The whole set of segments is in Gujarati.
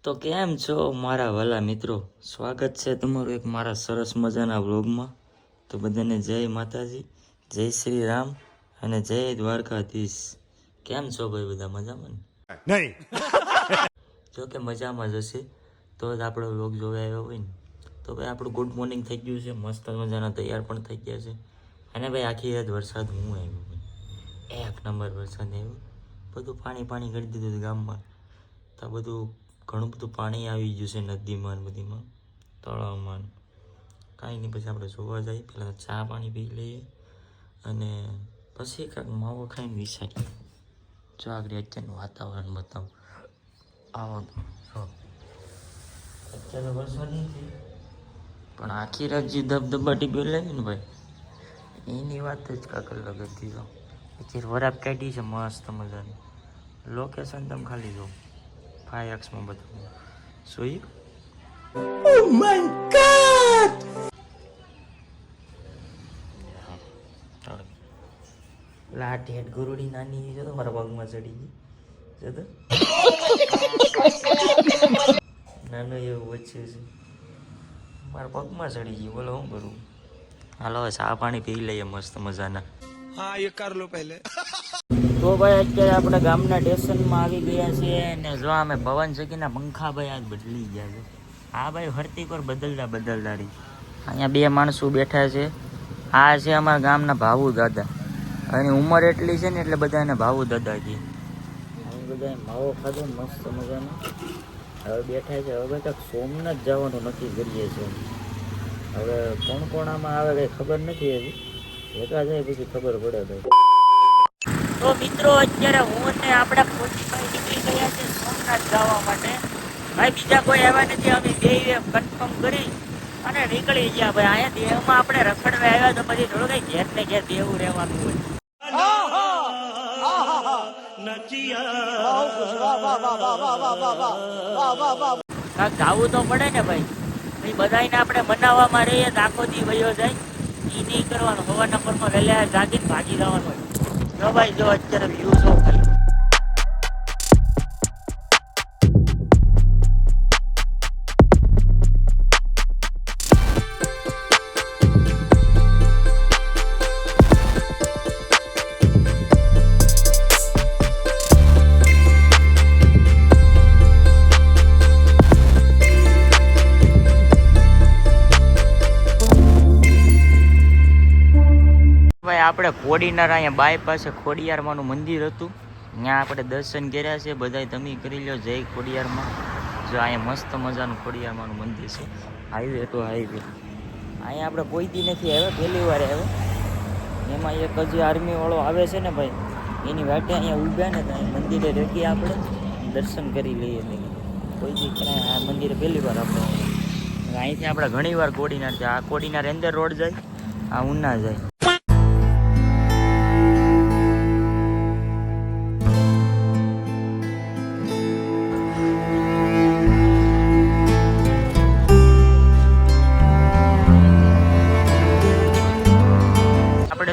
તો કેમ છો મારા વાલા મિત્રો, સ્વાગત છે તમારું એક મારા સરસ મજાના વ્લોગમાં. તો બધાને જય માતાજી, જય શ્રી રામ અને જય દ્વારકાધીશ. કેમ છો ભાઈ, બધા મજામાં ને? નહીં. જો કે મજામાં જ હશે તો જ આપણો વ્લોગ જોવા આવ્યો હોય ને. તો ભાઈ આપણું ગુડ મોર્નિંગ થઈ ગયું છે, મસ્ત મજાના તૈયાર પણ થઈ ગયા છે. અને ભાઈ આખી રાત વરસાદ હું આવ્યો ભાઈ, એક નંબર વરસાદ આવ્યો. બધું પાણી પાણી કરી દીધું ગામમાં. તો બધું ઘણું બધું પાણી આવી ગયું છે નદીમાં ને બધીમાં, તળાવમાં. કાંઈ નહીં, પછી આપણે જોવા જઈએ, પહેલાં ચા પાણી પી લઈએ અને પછી કાંઈક માવો ખાઈને વિચારીએ. જો આગળ અત્યારનું વાતાવરણ બતાવું. આવો તો અત્યારે વરસાદ નથી, પણ આખી રાત જે ધબધબાટી બોલાવી ને ભાઈ, એની વાત જ કાંક અલગ હતી. તો અત્યારે વરાપ કાઢી છે મસ્ત મજાની. લોકેશન તમે ખાલી જો 5x માં બધું જોયું. Oh my God! લાઠ હેઠ ગુરુડી નાની છે તો મારા પગમાં ચડી ગઈ છે. તો નાનું એવું વચ્ચે છે, મારા પગમાં ચડી ગયું. બોલો શું કરું? હાલો ચા પાણી પી લઈએ મસ્ત મજાના. હા એ કર લો પહેલે. તો ભાઈ અત્યારે આપણે ગામના સ્ટેશનમાં આવી ગયા છીએ ને જો અમે પવન ચક્કીના પંખા ભાઈ આજ બદલી ગયા છે. હા ભાઈ ફરતી પર બદલદારી. અહીંયા બે માણસો બેઠા છે. આ છે અમારા ગામના ભાવુ દાદા. એની ઉંમર એટલી છે ને એટલે બધા એને ભાવુ દાદા કહે. અહીં બધા માવો ખાધો મસ્ત મજાનો. હવે બેઠા છે. હવે કંઈક સોમનાથ જવાનું નક્કી કરીએ છીએ. હવે કોણ કોણ આમાં આવે કંઈ ખબર નથી હજી. ભેગા જાય પછી ખબર પડે ભાઈ. તો મિત્રો અત્યારે હું ને આપણા પોતીભાઈ નીકળી ગયા છે સોમનાથ જવા માટે. ભાઈ બીજા કોઈ આવ્યા નથી, અમે બે કન્ફર્મ કરી અને નીકળી ગયા ભાઈ. અહીંયા દેહમાં આપણે રખડવા આવ્યા તો પછી થોડું કઈ ઘેર ને ઘેર દેવું રહેવાનું હોય. જવું તો પડે ને ભાઈ. બધાને આપણે મનાવવામાં રહીએ તો આખો દી વયો જાય. એ નહીં કરવાનું, સવારના પરમાં વહેલા જાગીને ભાગી જવાનું હોય. જો ભાઈ જો અત્યારે વ્યૂ જો ખાલી. આપણે કોડીનાર અહીંયા બાય પાસે ખોડિયારમાંનું મંદિર હતું, ત્યાં આપણે દર્શન કર્યા છે. બધા તમે કરી લો જય ખોડિયારમાં. જો અહીંયા મસ્ત મજાનું ખોડિયારમાંનું મંદિર છે. હાઈવે તો હાઈવે. અહીંયા આપણે કોઈ દી નથી આવ્યા, પહેલી વાર આવ્યા. એમાં એક હજી આર્મીવાળો આવે છે ને ભાઈ, એની વાટે અહીંયા ઊભા ને તો અહીંયા મંદિરે રેકી આપણે દર્શન કરી લઈએ. કોઈ દી પણ આ મંદિરે પહેલી વાર આપણે અહીંથી આપણે ઘણી વાર કોડીનાર છે. આ કોડીનાર અંદર રોડ જાય, આ ઉના જાય.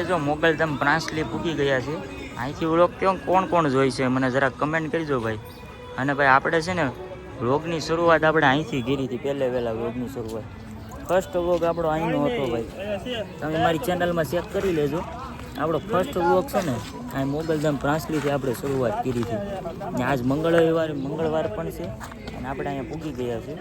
જો મોગલધામ પ્રાંસલી પૂકી ગયા છે. અહીંથી વ્લોગ કોણ કોણ જોઈ છે મને જરા કમેન્ટ કરજો ભાઈ. અને ભાઈ આપણે છે ને વ્લોગની શરૂઆત આપણે અહીંથી કરી હતી, વહેલા વ્લોગની શરૂઆત. ફર્સ્ટ વ્લોગ આપણો અહીંનો હતો ભાઈ. તમે મારી ચેનલમાં ચેક કરી લેજો. આપણો ફર્સ્ટ વ્લોગ છે ને અહીં મોગલધામ પ્રાંસલીથી આપણે શરૂઆત કરી હતી. ને આજ મંગળવાર પણ છે અને આપણે અહીંયા પૂકી ગયા છે.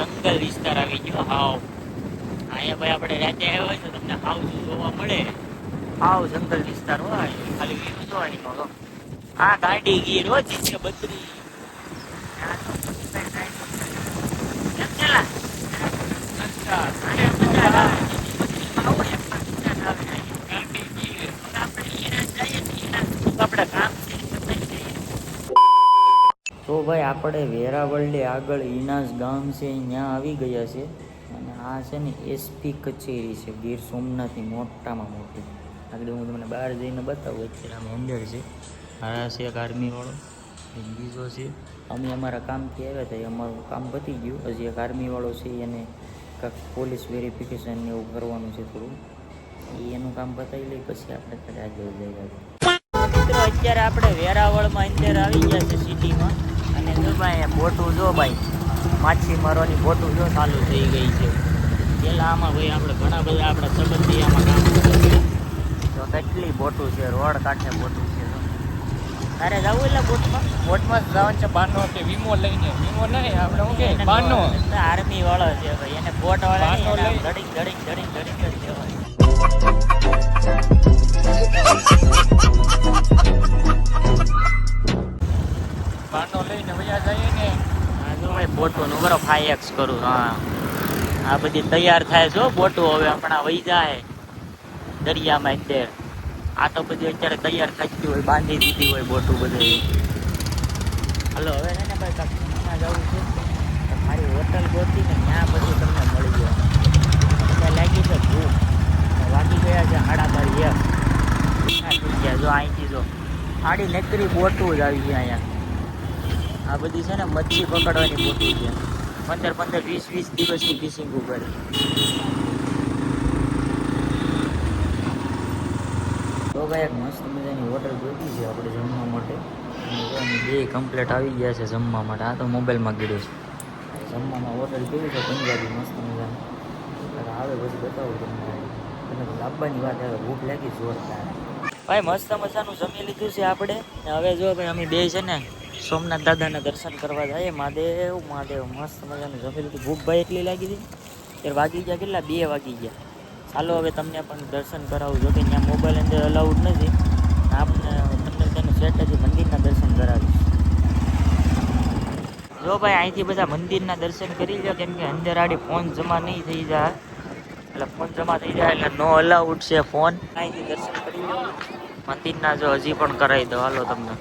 જંગલ વિસ્તાર આવી ગયો હાવ. અહીંયા ભાઈ આપણે રાતે આવ્યા હોય તો તમને હાવ જોવા મળે. હાવ જંગલ વિસ્તાર હોય, ખાલી વ્યૂ જોવાની તો. આ ગાડી ગીર હોય છે બત્રી. તો ભાઈ આપણે વેરાવળની આગળ ઈનાસ ગામ છે ત્યાં આવી ગયા છે. અને આ છે ને એસપી કચેરી છે ગીર સોમનાથની મોટામાં મોટી. આગળ હું તમને બહાર જઈને બતાવું. અત્યારે આમ અંદર છે. આ છે એક આર્મીવાળો, એક બીજો છે. અમે અમારા કામથી આવ્યા હતા, અમારું કામ પતી ગયું. હજી એક આર્મીવાળો છે, એને કાંઈક પોલીસ વેરિફિકેશન એવું કરવાનું છે થોડું. એનું કામ પતાવી લઈ પછી આપણે ઘરે આગળ જઈએ. મિત્રો અત્યારે આપણે વેરાવળમાં અંદર આવી ગયા છે સિટીમાં. અને જો ભાઈ બોટું જો ભાઈ માછીમારોની બોટું જો ચાલુ થઈ ગઈ છે. પહેલાં આમાં ભાઈ આપણે ઘણા બધા આપણા સંબંધી આમાં કામ કરે. તો કેટલી બોટું છે, રોડ કાંઠે બોટું છે. તારે જવું એટલે બોટમાં જવાનું છે. બાનો કે વીમો લઈને, વીમો નહીં આપણે શું કે બાનો આર્મી વાળો છે ભાઈ, એને બોટ વાળા ધડીક ધડીક ધડીક ધડીક જ કહેવાય. બાનો લઈને વયા જઈએ ને. હા જો ભાઈ બોટોનું બરો 5x કરું. હા આ બધી તૈયાર થાય છો બોટો હવે હમણાં વહી જાય દરિયામાં અંદર. આ તો બધી અત્યારે તૈયાર થઈ ગઈ હોય, બાંધી દીધી હોય બોટું બધે. હાલો હવે છે ને ભાઈ કાંકમાં જવું છે. મારી હોટલ ગોતી ને ત્યાં બધું તમને મળી ગયો. ત્યાં લાગી છે ભૂખ, વાગી ગયા છે 12:30. જો અહીંથી જો આડી નકરી બોટું જ આવી છે અહીંયા. આ બધી છે ને મચ્છી પકડવાની બોટું છે. 15-15, 20-20 દિવસની ફિશિંગ ઉપર. તો ભાઈ એક મસ્ત મજાની હોટલ ગોતી છે આપણે જમવા માટે. અને બે કમ્પ્લેટ આવી ગયા છે જમવા માટે. આ તો મોબાઈલમાં ગીડ્યો છે. જમવામાં હોટલ કેવી છે પંજાબી મસ્ત મજાની. આવે પછી બતાવું તમને. લાવવાની વાત આવે, ભૂખ લાગી જોરદાર. ભાઈ મસ્ત મજાનું જમી લીધું છે આપણે. હવે જો ભાઈ અમે બે છે ને સોમનાથ દાદાના દર્શન કરવા જઈએ. મહાદેવ મહાદેવ મસ્ત મજાનું જમી લીધું. ભૂખ ભાઈ એટલી લાગી હતી ત્યારે વાગી ગયા કેટલા 2 વાગી ગયા. ચાલો હવે તમને પણ દર્શન કરાવું. જો કે ત્યાં મોબાઈલ અંદર અલાઉડ નથી. તમને તેનું સેટથી મંદિરના દર્શન કરાવીશ. જો ભાઈ અહીંથી બધા મંદિરના દર્શન કરી લો, કેમ કે અંદર આડી ફોન જમા નહીં થઈ જાય. એટલે ફોન જમા થઈ જાય એટલે નો અલાઉડ છે ફોન. અહીંથી દર્શન કરી લો મંદિરના. જો હજી પણ કરાવી દો હાલો તમને.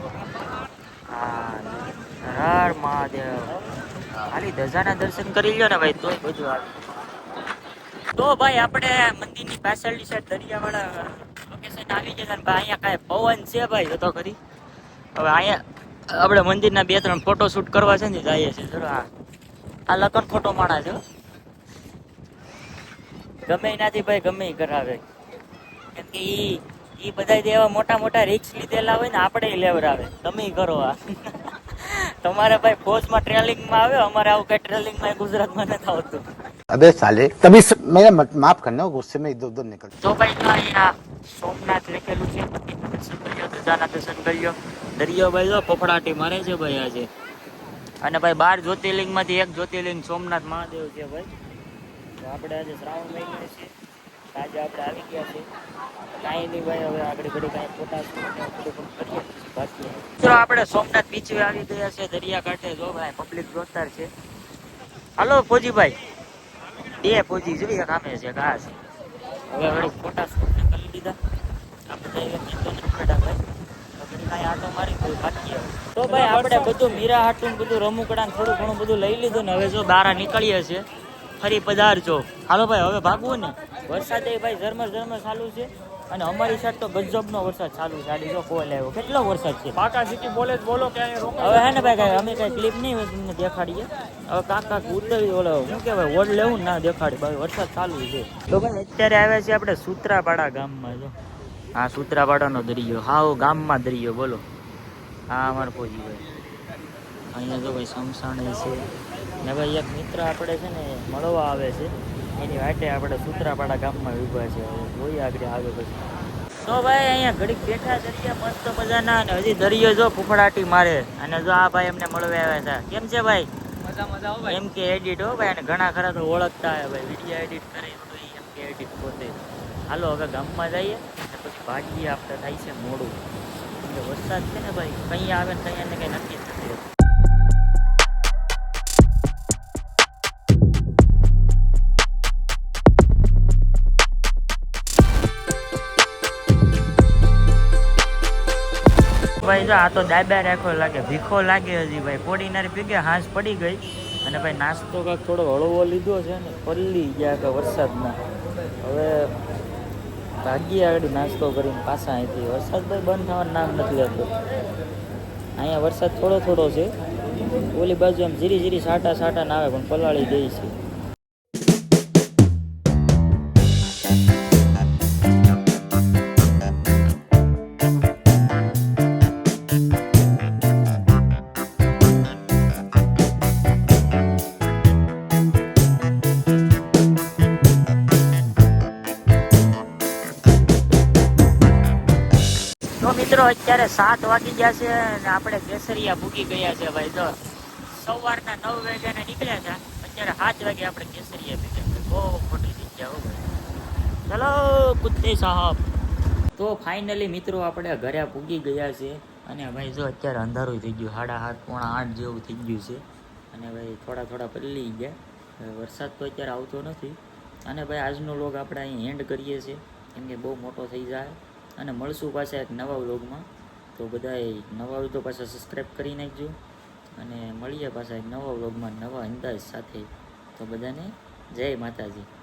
હા હર મહાદેવ. ખાલી ધજાના દર્શન કરી લો ને ભાઈ તોય બધું આવે. તો ભાઈ આપણે મંદિરની પાછળની સાઈડ દરિયાવાળા લોકેશન આવી ગયા ને ભાઈ. અહીંયા કાંઈ પવન છે ભાઈ તો ખરી. હવે અહીંયા આપણે મંદિરના 2-3 ફોટો શૂટ કરવા છે ને જઈએ છીએ. ચલો આ લગન ફોટો માણા છે. ગમે એનાથી ભાઈ ગમે એ કરાવે, કેમ કે એ બધા એવા મોટા મોટા રિક્સ લીધેલા હોય ને આપણે લેવરાવે. તમે કરો આ તમારે ભાઈ ફોજમાં ટ્રેનિંગમાં આવે, અમારે આવું કઈ ટ્રેનિંગમાં ગુજરાતમાં નથી આવતું. अबे साले तभी मेरा माफ करना गुस्से में इधर उधर निकल. તો ભાઈ તો અહીંયા સોમનાથ લખેલું છે. મંદિરના દર્શન કર્યો, ધજાના દર્શન કર્યો. દરિયો ભાઈ જો ફફડાટી મારે છે ભાઈ આજે. અને ભાઈ 12 જ્યોતિર્લિંગમાંથી એક જ્યોતિર્લિંગ સોમનાથ મહાદેવ છે ભાઈ. તો આપણે આજે શ્રાવણ મહિનો છે, આજે આપણે આવી ગયા છે. કાંઈ નહીં ભાઈ, હવે આગળ ઘડી કાંઈ ફોટા કરીએ બાકી. મિત્રો આપણે સોમનાથ બીચે આવી ગયા છે, દરિયા કાંઠે. જો ભાઈ પબ્લિક જોરદાર છે. હાલો ફોજીભાઈ, 2 ફોજી જોઈએ કામે છે ઘાસ. હવે વળી ફોટા કરી દીધા આપણે. તો ભાઈ આપણે બધું મીરા હાટું બધું રમુકડા થોડું ઘણું બધું લઈ લીધું ને હવે જો બહાર નીકળીએ છીએ. ફરી પધારજો. હાલો ભાઈ હવે ભાગવું ને. વરસાદ ભાઈ ઝરમર ઝરમર ચાલુ છે. અને અમારી સાઈડ તો ગજબનો વરસાદ ચાલુ છે. આડી જો કોલ આવ્યો, કેટલો વરસાદ છે. પાકા સિટી બોલે જ બોલો કે હવે હે ને ભાઈ અમે કઈ ક્લિપ નહીં હોય તમને દેખાડીએ. હવે કાંક ઉતરી ઓલો શું કહેવાય ઓડ લેવું ના દેખાડી. ભાઈ વરસાદ ચાલુ છે. તો ભાઈ અત્યારે આવ્યા છીએ આપણે સૂત્રાપાડા ગામમાં. જો હા સૂત્રાપાડાનો દરિયો, હાવ ગામમાં દરિયો બોલો. હા અમારા ફોજી ભાઈ અહીંયા જો ભાઈ સમસાણી છે ને ભાઈ. એક મિત્ર આપણે છે ને મળવા આવે છે, એની વાટે આપણે સૂત્રાપાડા ગામમાં ઊભા છે. જોઈએ આગળ આવે પછી. તો ભાઈ અહીંયા ઘડીક બેઠા દરિયા મસ્ત મજાના. અને હજી દરિયો જો ફૂફડાટી મારે. અને જો આ ભાઈ એમને મળવા આવ્યા છે. કેમ છે ભાઈ? મજા એમ કે એડિટ હો ભાઈ. અને ઘણા ખરા તો ઓળખતા હોય ભાઈ, વિડીયો એડિટ કરે તો એમ કે એડિટ પોતે. હાલો હવે ગામમાં જઈએ અને પછી ભાગીએ. આપણે થાય છે મોડું, એટલે વરસાદ છે ને ભાઈ કંઈ આવે ને કંઈ કંઈ નક્કી નથી. ભાઈ જો આ તો દાબા રાખો લાગે, ભીખો લાગે હજી ભાઈ. કોડીનારી ભીગે હાંસ પડી ગઈ. અને ભાઈ નાસ્તો કાંઈક થોડો હળવો લીધો છે ને પલ્લી ગયા કે વરસાદના હવે ભાગીએ આગળ નાસ્તો કરીને પાછા અહીંથી વરસાદ ભાઈ બંધ થવાનું નામ નથી લેતો અહીંયા વરસાદ થોડો થોડો છે ઓલી બાજુ એમ જીરી જીરી સાટા સાટા ના આવે પણ પલાળી દે છે તો મિત્રો અત્યારે 7 વાગી ગયા છે અને આપણે કેસરિયા પૂકી ગયા છે ભાઈ તો સવારના 9 વાગ્યાને નીકળ્યા હતા અત્યારે 7 વાગે આપણે કેસરિયા પૂગ્યા છે બહુ ખોટી જગ્યા હો ભાઈ ચલો કુત્તે સાહેબ તો ફાઇનલી મિત્રો આપણે ઘરે પૂગી ગયા છે અને ભાઈ જો અત્યારે અંધારું થઈ ગયું 7:30 પોણા 8 જેવું થઈ ગયું છે અને ભાઈ થોડા થોડા પલળી ગયા વરસાદ તો અત્યારે આવતો નથી અને ભાઈ આજનો વ્લોગ આપણે અહીં એન્ડ કરીએ છીએ કેમ કે બહુ મોટો થઈ જાય અને મળશું પાછા એક નવા વ્લોગમાં તો બધાએ નવા હોય તો પાછા સબસ્ક્રાઈબ કરી નાખજો અને મળીએ પાછા એક નવા વ્લોગમાં નવા અંદાજ સાથે તો બધાને જય માતાજી.